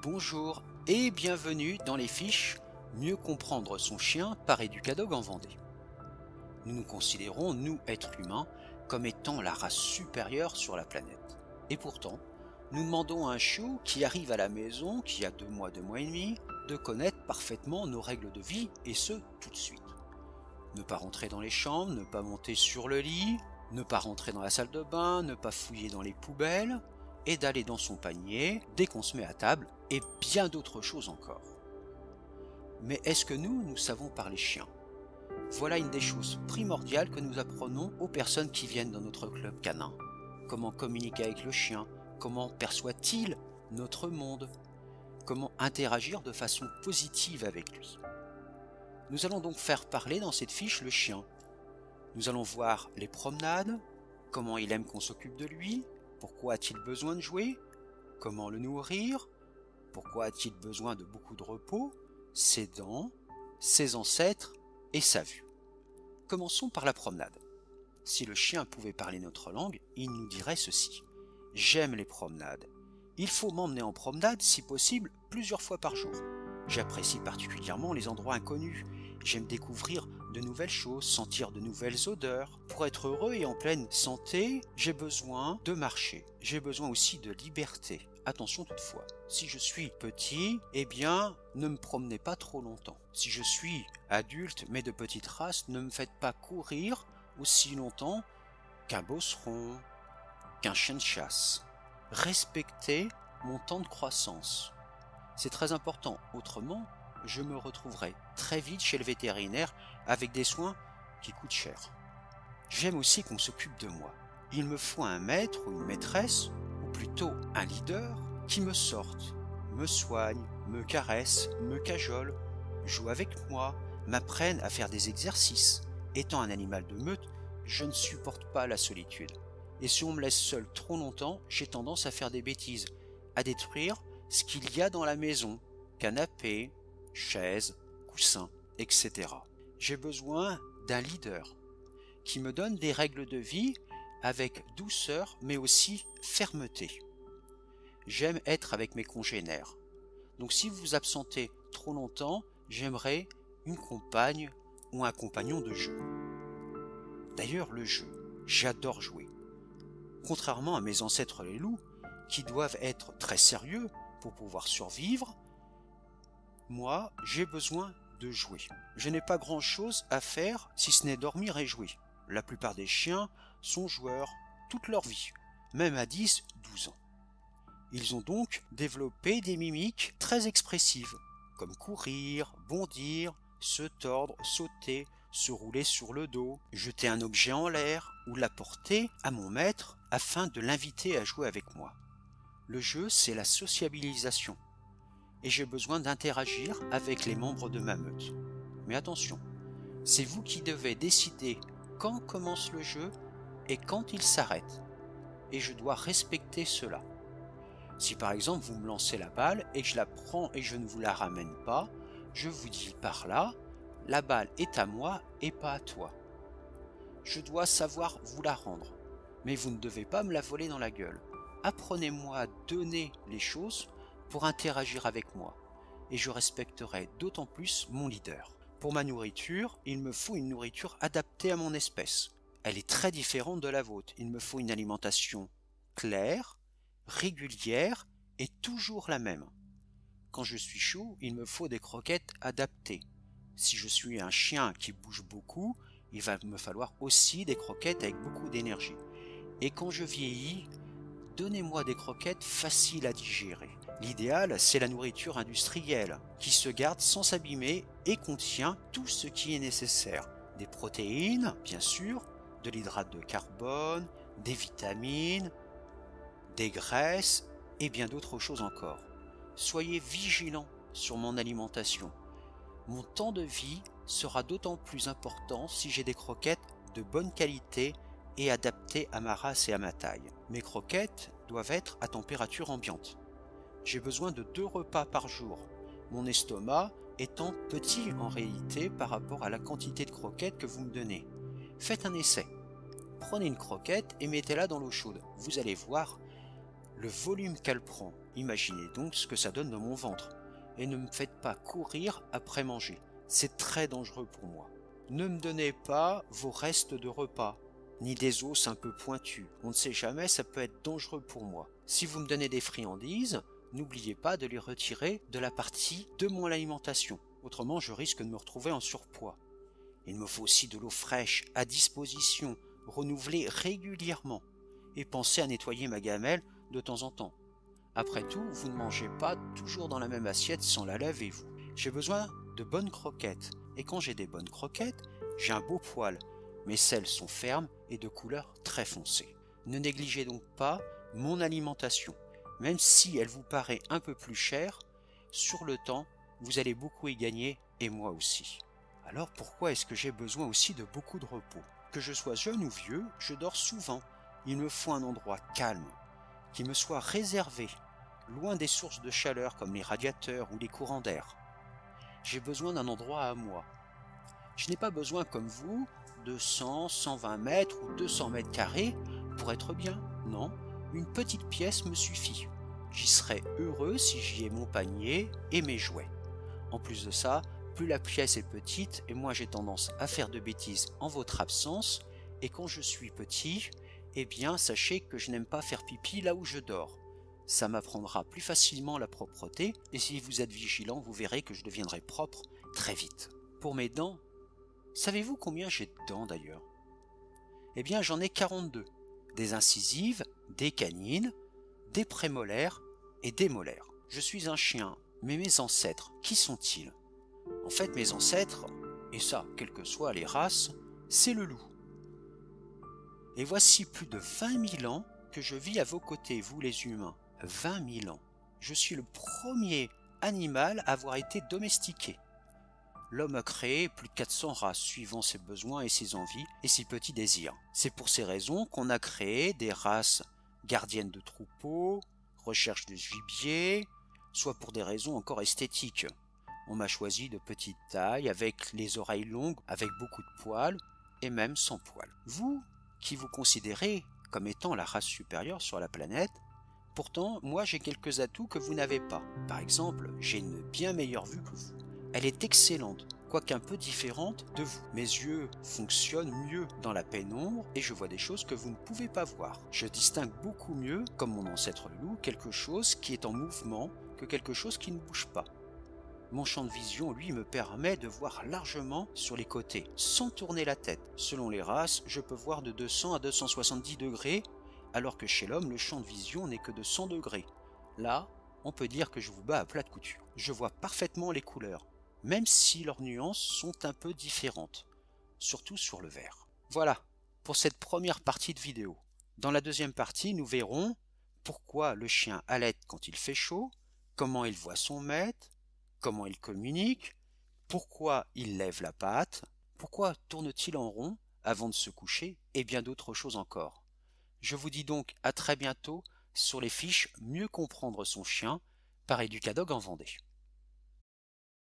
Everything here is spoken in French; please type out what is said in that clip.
Bonjour et bienvenue dans les fiches Mieux comprendre son chien par Educadog en Vendée. Nous nous considérons, nous, êtres humains, comme étant la race supérieure sur la planète. Et pourtant, nous demandons à un chiot qui arrive à la maison, qui a 2 mois et demi, de connaître parfaitement nos règles de vie, et ce, tout de suite. Ne pas rentrer dans les chambres, ne pas monter sur le lit, ne pas rentrer dans la salle de bain, ne pas fouiller dans les poubelles, et d'aller dans son panier dès qu'on se met à table, et bien d'autres choses encore. Mais est-ce que nous savons parler chien? Voilà une des choses primordiales que nous apprenons aux personnes qui viennent dans notre club canin. Comment communiquer avec le chien? Comment perçoit-il notre monde? Comment interagir de façon positive avec lui? Nous allons donc faire parler dans cette fiche le chien. Nous allons voir les promenades, comment il aime qu'on s'occupe de lui, pourquoi a-t-il besoin de jouer, comment le nourrir, pourquoi a-t-il besoin de beaucoup de repos, ses dents, ses ancêtres et sa vue. Commençons par la promenade. Si le chien pouvait parler notre langue, il nous dirait ceci. J'aime les promenades. Il faut m'emmener en promenade, si possible, plusieurs fois par jour. J'apprécie particulièrement les endroits inconnus. J'aime découvrir de nouvelles choses, sentir de nouvelles odeurs. Pour être heureux et en pleine santé, j'ai besoin de marcher. J'ai besoin aussi de liberté. Attention toutefois, si je suis petit, eh bien, ne me promenez pas trop longtemps. Si je suis adulte, mais de petite race, ne me faites pas courir aussi longtemps qu'un bosseron, qu'un chien de chasse. Respectez mon temps de croissance. C'est très important, autrement, je me retrouverai très vite chez le vétérinaire avec des soins qui coûtent cher. J'aime aussi qu'on s'occupe de moi. Il me faut un maître ou une maîtresse, ou plutôt un leader, qui me sorte, me soigne, me caresse, me cajole, joue avec moi, m'apprenne à faire des exercices. Étant un animal de meute, je ne supporte pas la solitude. Et si on me laisse seul trop longtemps, j'ai tendance à faire des bêtises, à détruire ce qu'il y a dans la maison, canapé, chaises, coussins, etc. J'ai besoin d'un leader qui me donne des règles de vie avec douceur mais aussi fermeté. J'aime être avec mes congénères. Donc si vous vous absentez trop longtemps, j'aimerais une compagne ou un compagnon de jeu. D'ailleurs, le jeu, j'adore jouer. Contrairement à mes ancêtres les loups, qui doivent être très sérieux pour pouvoir survivre, moi, j'ai besoin de jouer. Je n'ai pas grand-chose à faire si ce n'est dormir et jouer. La plupart des chiens sont joueurs toute leur vie, même à 10-12 ans. Ils ont donc développé des mimiques très expressives, comme courir, bondir, se tordre, sauter, se rouler sur le dos, jeter un objet en l'air ou l'apporter à mon maître afin de l'inviter à jouer avec moi. Le jeu, c'est la sociabilisation. Et j'ai besoin d'interagir avec les membres de ma meute. Mais attention, c'est vous qui devez décider quand commence le jeu et quand il s'arrête. Et je dois respecter cela. Si par exemple vous me lancez la balle et que je la prends et je ne vous la ramène pas, je vous dis par là, la balle est à moi et pas à toi. Je dois savoir vous la rendre, mais vous ne devez pas me la voler dans la gueule. Apprenez-moi à donner les choses pour interagir avec moi, et je respecterai d'autant plus mon leader. Pour ma nourriture, il me faut une nourriture adaptée à mon espèce. Elle est très différente de la vôtre. Il me faut une alimentation claire, régulière et toujours la même. Quand je suis chaud, il me faut des croquettes adaptées. Si je suis un chien qui bouge beaucoup, il va me falloir aussi des croquettes avec beaucoup d'énergie. Et quand je vieillis, donnez-moi des croquettes faciles à digérer. L'idéal, c'est la nourriture industrielle, qui se garde sans s'abîmer et contient tout ce qui est nécessaire. Des protéines, bien sûr, de l'hydrate de carbone, des vitamines, des graisses et bien d'autres choses encore. Soyez vigilants sur mon alimentation. Mon temps de vie sera d'autant plus important si j'ai des croquettes de bonne qualité et adaptées à ma race et à ma taille. Mes croquettes doivent être à température ambiante. J'ai besoin de 2 repas par jour, mon estomac étant petit en réalité par rapport à la quantité de croquettes que vous me donnez. Faites un essai. Prenez une croquette et mettez-la dans l'eau chaude. Vous allez voir le volume qu'elle prend. Imaginez donc ce que ça donne dans mon ventre. Et ne me faites pas courir après manger. C'est très dangereux pour moi. Ne me donnez pas vos restes de repas, ni des os un peu pointus. On ne sait jamais, ça peut être dangereux pour moi. Si vous me donnez des friandises, n'oubliez pas de les retirer de la partie de mon alimentation. Autrement, je risque de me retrouver en surpoids. Il me faut aussi de l'eau fraîche à disposition, renouvelée régulièrement. Et pensez à nettoyer ma gamelle de temps en temps. Après tout, vous ne mangez pas toujours dans la même assiette sans la lavez-vous. J'ai besoin de bonnes croquettes. Et quand j'ai des bonnes croquettes, j'ai un beau poil. Mes selles sont fermes et de couleur très foncée. Ne négligez donc pas mon alimentation. Même si elle vous paraît un peu plus chère, sur le temps, vous allez beaucoup y gagner et moi aussi. Alors pourquoi est-ce que j'ai besoin aussi de beaucoup de repos? Que je sois jeune ou vieux, je dors souvent. Il me faut un endroit calme, qui me soit réservé, loin des sources de chaleur comme les radiateurs ou les courants d'air. J'ai besoin d'un endroit à moi. Je n'ai pas besoin comme vous de 100, 120 mètres ou 200 mètres carrés pour être bien. Non, une petite pièce me suffit. J'y serai heureux si j'y ai mon panier et mes jouets. En plus de ça, plus la pièce est petite et moins j'ai tendance à faire de bêtises en votre absence. Et quand je suis petit, eh bien sachez que je n'aime pas faire pipi là où je dors. Ça m'apprendra plus facilement la propreté et si vous êtes vigilant, vous verrez que je deviendrai propre très vite. Pour mes dents, savez-vous combien j'ai de dents d'ailleurs? Eh bien j'en ai 42. Des incisives, des canines, des prémolaires et des molaires. Je suis un chien, mais mes ancêtres, qui sont-ils? En fait, mes ancêtres, et ça, quelles que soient les races, c'est le loup. Et voici plus de 20 000 ans que je vis à vos côtés, vous les humains. 20 000 ans. Je suis le premier animal à avoir été domestiqué. L'homme a créé plus de 400 races suivant ses besoins et ses envies et ses petits désirs. C'est pour ces raisons qu'on a créé des races gardiennes de troupeaux, recherche de gibier, soit pour des raisons encore esthétiques. On m'a choisi de petite taille, avec les oreilles longues, avec beaucoup de poils, et même sans poils. Vous, qui vous considérez comme étant la race supérieure sur la planète, pourtant, moi j'ai quelques atouts que vous n'avez pas. Par exemple, j'ai une bien meilleure vue que vous. Elle est excellente, quoique un peu différente de vous. Mes yeux fonctionnent mieux dans la pénombre et je vois des choses que vous ne pouvez pas voir. Je distingue beaucoup mieux, comme mon ancêtre le loup, quelque chose qui est en mouvement que quelque chose qui ne bouge pas. Mon champ de vision, lui, me permet de voir largement sur les côtés, sans tourner la tête. Selon les races, je peux voir de 200 à 270 degrés, alors que chez l'homme, le champ de vision n'est que de 100 degrés. Là, on peut dire que je vous bats à plat de couture. Je vois parfaitement les couleurs, même si leurs nuances sont un peu différentes, surtout sur le vert. Voilà, pour cette première partie de vidéo. Dans la deuxième partie, nous verrons pourquoi le chien halète quand il fait chaud, comment il voit son maître, comment il communique, pourquoi il lève la patte, pourquoi tourne-t-il en rond avant de se coucher, et bien d'autres choses encore. Je vous dis donc à très bientôt sur les fiches Mieux comprendre son chien par Educadog en Vendée.